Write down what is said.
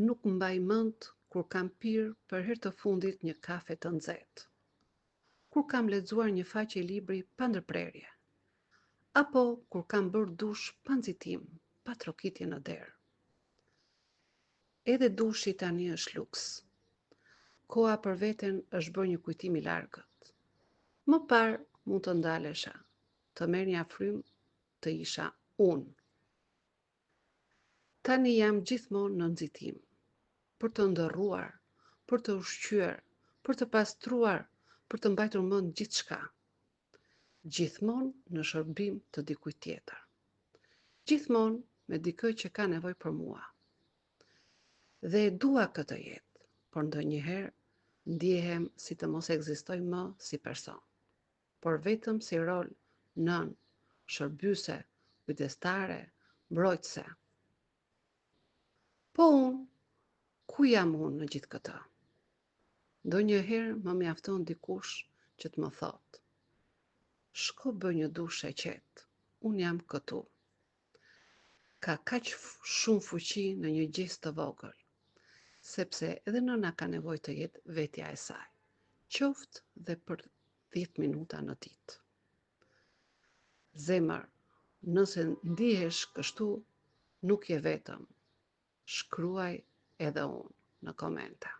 Nuk mbaj mend kur kam pirë për herë të fundit një kafe të nxehtë, kur kam lexuar një faqe libri pa ndërprerje, apo kur kam bërë dush pa nxitim, pa trokitje në derë. Edhe dushi tani është luks. Koha për veten është bërë një kujtim i largët. Më parë mund të ndalesha, të merrnja frym të isha unë. Tani jam gjithmonë në nxitim, për të ndërruar, për të ushqyer, për të pastruar, për të mbajtur mend gjithçka. Gjithmonë në shërbim të dikujt tjetër. Gjithmonë me dikë që ka nevojë për mua. Dhe e dua këtë jetë, por ndonjëherë ndjehem si të mos ekzistoj më si person, por vetëm si rol nën, shërbyese, kujdestare, mbrojtëse. Po unë, ku jam unë në gjithë këtë? Ndonjëherë më mjafton dikush që të më thotë: shko bë një dush e qetë, unë jam këtu. Ka kaq shumë fuqi në një gest të vogël, sepse edhe nëna ka nevojë të jetë vetja e saj, qoftë dhe për 10 minuta në ditë. Zemër, nëse ndihesh kështu, nuk je vetëm. Shkruaj edhe unë në komenta.